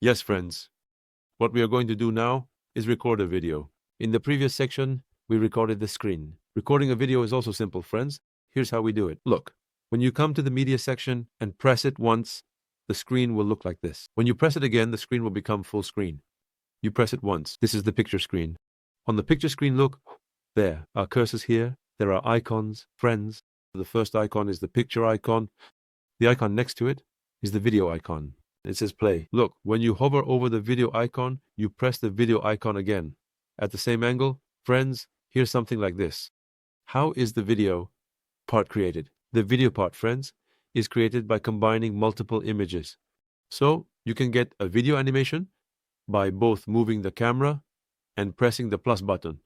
Yes, friends. What we are going to do now is record a video. In the previous section, we recorded the screen. Recording a video is also simple, friends. Here's how we do it. Look, when you come to the media section and press it once, the screen will look like this. When you press it again, the screen will become full screen. You press it once. This is the picture screen. On the picture screen, look, there are cursors here. There are icons, friends. The first icon is the picture icon. The icon next to it is the video icon. It says play. Look, when you hover over the video icon, you press the video icon again. At the same angle, friends, here's something like this. How is the video part created? The video part, friends, is created by combining multiple images. So you can get a video animation by both moving the camera and pressing the plus button.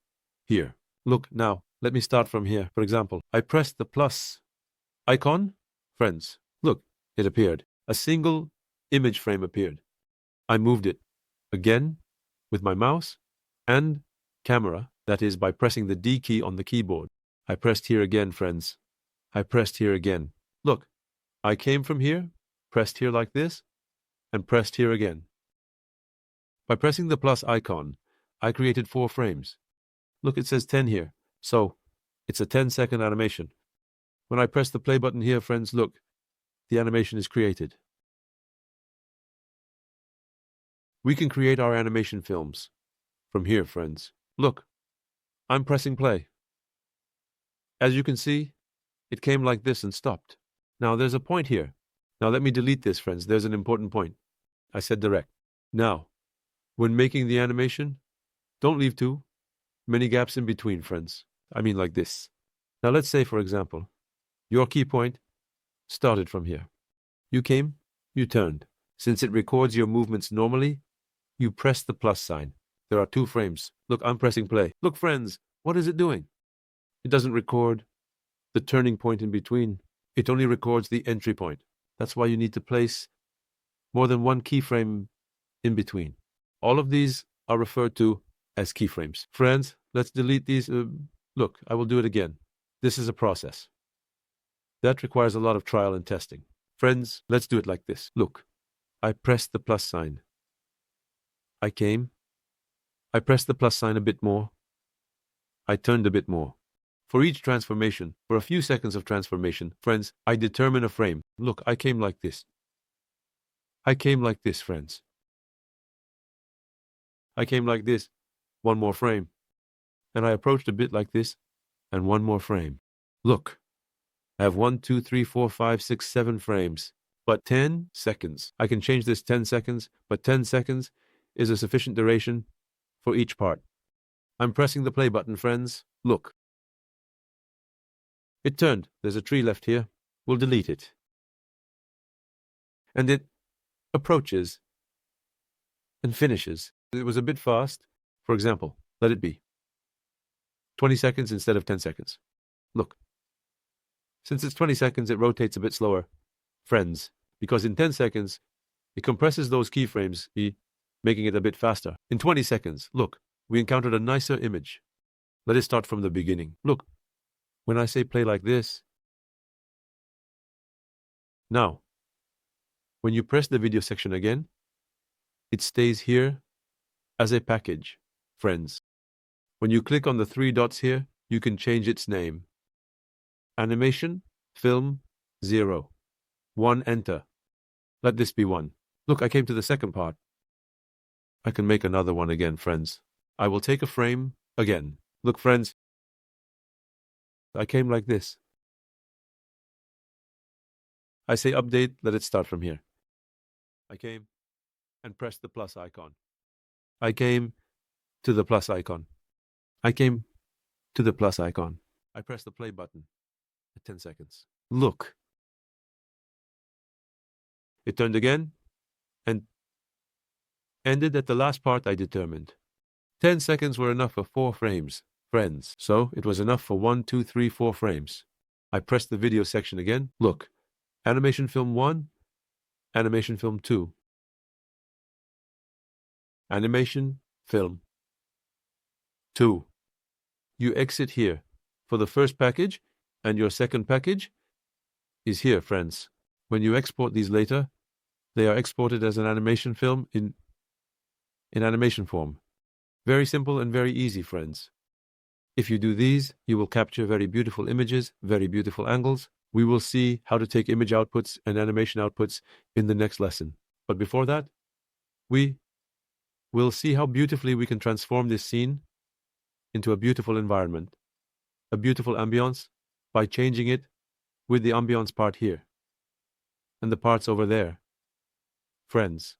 Here. Look, now, let me start from here. For example, I pressed the plus icon. Friends, look, it appeared. A single image frame appeared. I moved it again with my mouse and camera, that is by pressing the D key on the keyboard. I pressed here again, friends. I pressed here again. Look, I came from here, pressed here like this, and pressed here again. By pressing the plus icon, I created 4 frames. Look, it says 10 here, so it's a 10-second animation. When I press the play button here, friends, look, the animation is created. We can create our animation films from here, friends. Look, I'm pressing play. As you can see, it came like this and stopped. Now, there's a point here. Now, let me delete this, friends. There's an important point. I said direct. Now, when making the animation, don't leave too many gaps in between, friends. I mean like this. Now, let's say, for example, your key point started from here. You came, you turned. Since it records your movements normally, you press the plus sign. There are 2 frames. Look, I'm pressing play. Look, friends, what is it doing? It doesn't record the turning point in between. It only records the entry point. That's why you need to place more than 1 keyframe in between. All of these are referred to as keyframes. Friends, let's delete these. Look, I will do it again. This is a process. That requires a lot of trial and testing. Friends, let's do it like this. Look, I pressed the plus sign. I came. I pressed the plus sign a bit more. I turned a bit more. For each transformation, for a few seconds of transformation, friends, I determine a frame. Look, I came like this. I came like this, friends. I came like this. 1 more frame. And I approached a bit like this, and 1 more frame. Look, I have 1, 2, 3, 4, 5, 6, 7 frames. But 10 seconds. I can change this 10 seconds, but 10 seconds is a sufficient duration for each part. I'm pressing the play button, friends. Look. It turned. There's a tree left here. We'll delete it. And it approaches and finishes. It was a bit fast. For example, let it be 20 seconds instead of 10 seconds. Look. Since it's 20 seconds, it rotates a bit slower, friends, because in 10 seconds, it compresses those keyframes, making it a bit faster. In 20 seconds, look, we encountered a nicer image. Let us start from the beginning. Look, when I say play like this, now, when you press the video section again, it stays here as a package, friends. When you click on the 3 dots here, you can change its name. Animation, film, 0. 1, enter. Let this be 1. Look, I came to the second part. I can make another one again, friends. I will take a frame again. Look, friends, I came like this. I say update, let it start from here. I came and pressed the plus icon. I came to the plus icon. I came to the plus icon. I press the play button at 10 seconds. Look. It turned again and ended at the last part I determined. 10 seconds were enough for 4 frames, friends. So it was enough for 1, 2, 3, 4 frames. I pressed the video section again. Look. Animation film 1, animation film 2. Animation film 2. You exit here for the first package, and your second package is here, friends. When you export these later, they are exported as an animation film in in animation form. Very simple and very easy, friends. If you do these, you will capture very beautiful images, very beautiful angles. We will see how to take image outputs and animation outputs in the next lesson. But before that, we will see how beautifully we can transform this scene into a beautiful environment, a beautiful ambience, by changing it with the ambience part here and the parts over there. Friends,